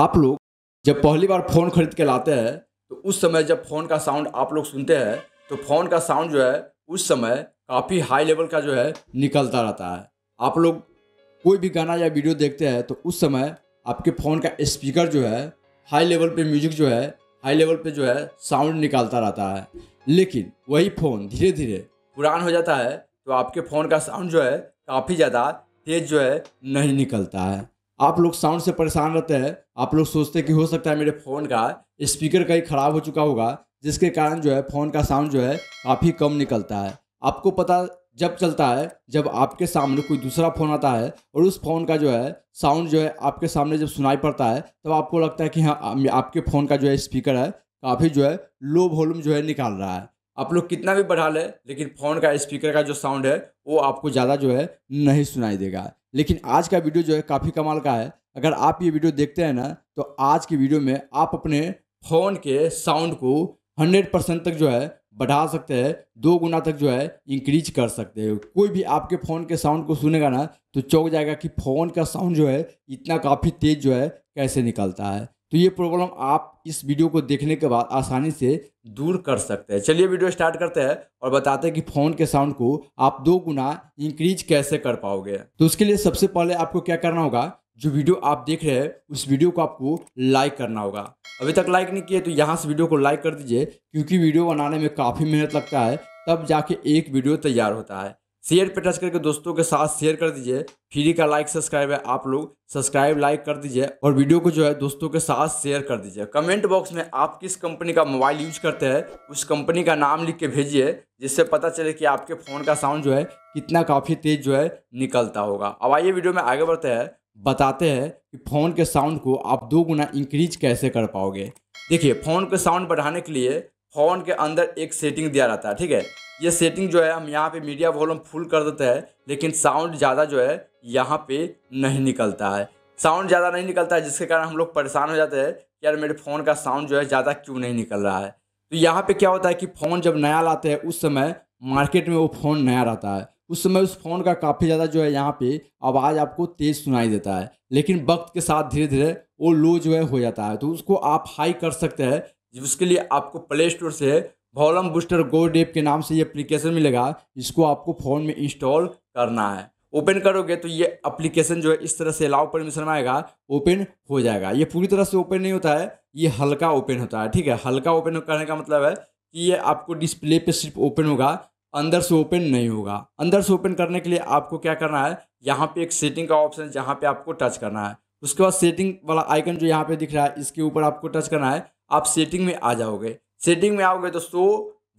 आप लोग जब पहली बार फ़ोन खरीद के लाते हैं तो उस समय जब फ़ोन का साउंड आप लोग सुनते हैं तो फ़ोन का साउंड जो है उस समय काफ़ी हाई लेवल का जो है निकलता रहता है। आप लोग कोई भी गाना या वीडियो देखते हैं तो उस समय आपके फ़ोन का स्पीकर जो है हाई लेवल पे म्यूजिक जो है हाई लेवल पे जो है साउंड निकालता रहता है। लेकिन वही फ़ोन धीरे धीरे पुरान हो जाता है तो आपके फ़ोन का साउंड जो है काफ़ी ज़्यादा तेज़ जो है नहीं निकलता है। आप लोग साउंड से परेशान रहते हैं। आप लोग सोचते हैं कि हो सकता है मेरे फ़ोन का स्पीकर कहीं ख़राब हो चुका होगा, जिसके कारण जो है फ़ोन का साउंड जो है काफ़ी कम निकलता है। आपको पता जब चलता है जब आपके सामने कोई दूसरा फ़ोन आता है और उस फ़ोन का जो है साउंड जो है आपके सामने जब सुनाई पड़ता है तब आपको लगता है कि हाँ, आपके फ़ोन का जो है स्पीकर है काफ़ी जो है लो वॉल्यूम जो है निकाल रहा है। आप लोग कितना भी बढ़ा लें लेकिन फ़ोन का स्पीकर का जो साउंड है वो आपको ज़्यादा जो है नहीं सुनाई देगा। लेकिन आज का वीडियो जो है काफ़ी कमाल का है। अगर आप ये वीडियो देखते हैं ना तो आज की वीडियो में आप अपने फ़ोन के साउंड को 100% तक जो है बढ़ा सकते हैं, 2 गुना तक जो है इंक्रीज कर सकते हो। कोई भी आपके फ़ोन के साउंड को सुनेगा ना तो चौंक जाएगा कि फ़ोन का साउंड जो है इतना काफ़ी तेज़ जो है कैसे निकलता है। तो ये प्रॉब्लम आप इस वीडियो को देखने के बाद आसानी से दूर कर सकते हैं। चलिए वीडियो स्टार्ट करते हैं और बताते हैं कि फ़ोन के साउंड को आप 2 गुना इंक्रीज कैसे कर पाओगे। तो उसके लिए सबसे पहले आपको क्या करना होगा, जो वीडियो आप देख रहे हैं उस वीडियो को आपको लाइक करना होगा। अभी तक लाइक नहीं किए तो यहाँ से वीडियो को लाइक कर दीजिए, क्योंकि वीडियो बनाने में काफ़ी मेहनत लगता है, तब जाके एक वीडियो तैयार होता है। शेयर पे टच करके दोस्तों के साथ शेयर कर दीजिए। फ्री का लाइक सब्सक्राइब है, आप लोग सब्सक्राइब लाइक कर दीजिए और वीडियो को जो है दोस्तों के साथ शेयर कर दीजिए। कमेंट बॉक्स में आप किस कंपनी का मोबाइल यूज करते हैं उस कंपनी का नाम लिख के भेजिए, जिससे पता चले कि आपके फ़ोन का साउंड जो है कितना काफ़ी तेज़ जो है निकलता होगा। अब आइए वीडियो में आगे बढ़ते हैं, बताते हैं कि फ़ोन के साउंड को आप 2 गुना इंक्रीज कैसे कर पाओगे। देखिए, फ़ोन के साउंड बढ़ाने के लिए फ़ोन के अंदर एक सेटिंग दिया रहता है, ठीक है। ये सेटिंग जो है हम यहाँ पे मीडिया वॉल्यूम फुल कर देते हैं, लेकिन साउंड ज़्यादा जो है यहाँ पे नहीं निकलता है। साउंड ज़्यादा नहीं निकलता है, जिसके कारण हम लोग परेशान हो जाते हैं कि यार मेरे फ़ोन का साउंड जो है ज़्यादा क्यों नहीं निकल रहा है। तो यहाँ पे क्या होता है कि फ़ोन जब नया लाते हैं उस समय मार्केट में वो फ़ोन नया रहता है, उस समय उस फ़ोन का काफ़ी ज़्यादा जो है यहाँ पे आवाज़ आपको तेज़ सुनाई देता है। लेकिन वक्त के साथ धीरे धीरे वो लो जो है हो जाता है, तो उसको आप हाई कर सकते हैं। उसके लिए आपको प्ले स्टोर से वॉल्यूम बूस्टर गो डेप के नाम से ये एप्लीकेशन मिलेगा, इसको आपको फ़ोन में इंस्टॉल करना है। ओपन करोगे तो ये एप्लीकेशन जो है इस तरह से अलाउ परमिशन में आएगा, ओपन हो जाएगा। ये पूरी तरह से ओपन नहीं होता है, ये हल्का ओपन होता है, ठीक है। हल्का ओपन करने का मतलब है कि ये आपको डिस्प्ले पे सिर्फ ओपन होगा, अंदर से ओपन नहीं होगा। अंदर से ओपन करने के लिए आपको क्या करना है, यहाँ पे एक सेटिंग का ऑप्शन है जहाँ पे आपको टच करना है। उसके बाद सेटिंग वाला आइकन जो यहाँ पे दिख रहा है इसके ऊपर आपको टच करना है। आप सेटिंग में आ जाओगे। सेटिंग में आओगे तो शो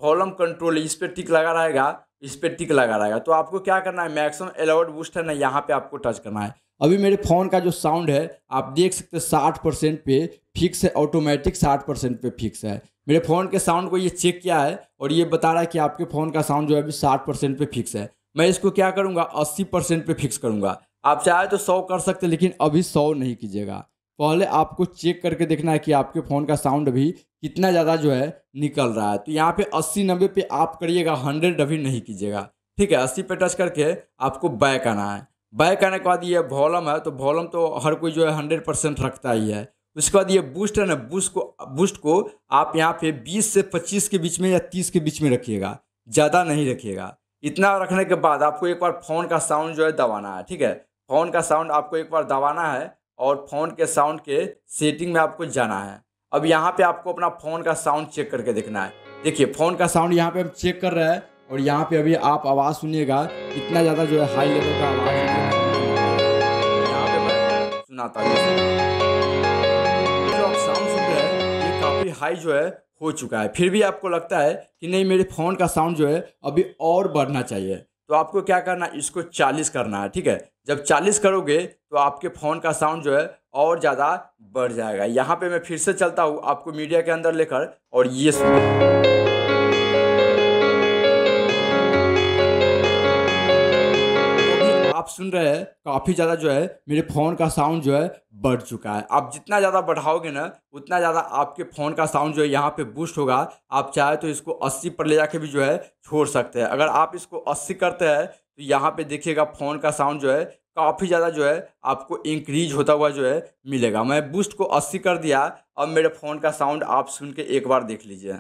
वॉल्यूम कंट्रोल इस पर टिक लगा रहेगा, इस पर टिक लगा रहेगा। तो आपको क्या करना है, मैक्सिमम अलाउड बूस्ट है ना, यहाँ पे आपको टच करना है। अभी मेरे फ़ोन का जो साउंड है आप देख सकते हैं 60% पे फिक्स है, ऑटोमेटिक 60% पे फिक्स है। मेरे फ़ोन के साउंड को ये चेक किया है और ये बता रहा है कि आपके फ़ोन का साउंड जो है अभी 60% पे फिक्स है। मैं इसको क्या करूँगा, 80% पे फिक्स करूँगा। आप चाहे तो 100 कर सकते, लेकिन अभी 100 नहीं कीजिएगा। पहले आपको चेक करके देखना है कि आपके फ़ोन का साउंड अभी कितना ज़्यादा जो है निकल रहा है। तो यहाँ पे 80-90 पे आप करिएगा, 100 अभी नहीं कीजिएगा, ठीक है। 80 पे टच करके आपको बैक आना है। बैक आने के बाद ये वॉल्यूम है, तो वॉल्यूम तो हर कोई जो है 100% रखता ही है। उसके बाद ये बूस्ट है ना, बूस्ट को आप यहाँ पे 20 से 25 के बीच में या 30 के बीच में रखिएगा, ज़्यादा नहीं रखिएगा। इतना रखने के बाद आपको एक बार फ़ोन का साउंड जो है दबाना है, ठीक है। फ़ोन का साउंड आपको एक बार दबाना है और फ़ोन के साउंड के सेटिंग में आपको जाना है। अब यहाँ पे आपको अपना फ़ोन का साउंड चेक करके देखना है। देखिए, फ़ोन का साउंड यहाँ पे हम चेक कर रहे हैं और यहाँ पे अभी आप आवाज़ सुनिएगा, कितना ज़्यादा जो है हाई लेवल का आवाज़ यहाँ पे मैं सुनाता हूँ। जो आप साउंड सुन रहे हैं ये काफ़ी हाई जो है हो चुका है, फिर भी आपको लगता है कि नहीं मेरे फ़ोन का साउंड जो है अभी और बढ़ना चाहिए, तो आपको क्या करना है, इसको 40 करना है, ठीक है। जब 40 करोगे तो आपके फ़ोन का साउंड जो है और ज़्यादा बढ़ जाएगा। यहाँ पे मैं फिर से चलता हूँ आपको मीडिया के अंदर लेकर, और ये सुनिए, आप सुन रहे हैं काफ़ी ज़्यादा जो है मेरे फ़ोन का साउंड जो है बढ़ चुका है। आप जितना ज़्यादा बढ़ाओगे ना उतना ज़्यादा आपके फ़ोन का साउंड जो है यहाँ पे बूस्ट होगा। आप चाहे तो इसको 80 पर ले जाके भी जो है छोड़ सकते हैं। अगर आप इसको 80 करते हैं तो यहाँ पे देखिएगा फ़ोन का साउंड जो है काफ़ी ज़्यादा जो है आपको इंक्रीज होता हुआ जो है मिलेगा। मैं बूस्ट को 80 कर दिया। अब मेरे फ़ोन का साउंड आप सुन के एक बार देख लीजिए।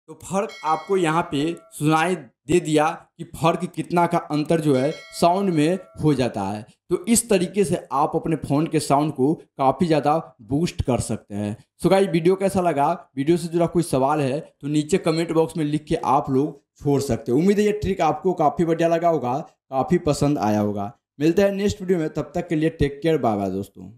तो फ़र्क आपको यहाँ पे सुनाई दे दिया कि फ़र्क कितना का अंतर जो है साउंड में हो जाता है। तो इस तरीके से आप अपने फ़ोन के साउंड को काफ़ी ज़्यादा बूस्ट कर सकते हैं। सो गाइस, वीडियो कैसा लगा? वीडियो से जुड़ा कोई सवाल है तो नीचे कमेंट बॉक्स में लिख के आप लोग छोड़ सकते हो। उम्मीद है ये ट्रिक आपको काफ़ी बढ़िया लगा होगा, काफ़ी पसंद आया होगा। मिलते हैं नेक्स्ट वीडियो में, तब तक के लिए टेक केयर, बाय बाय दोस्तों।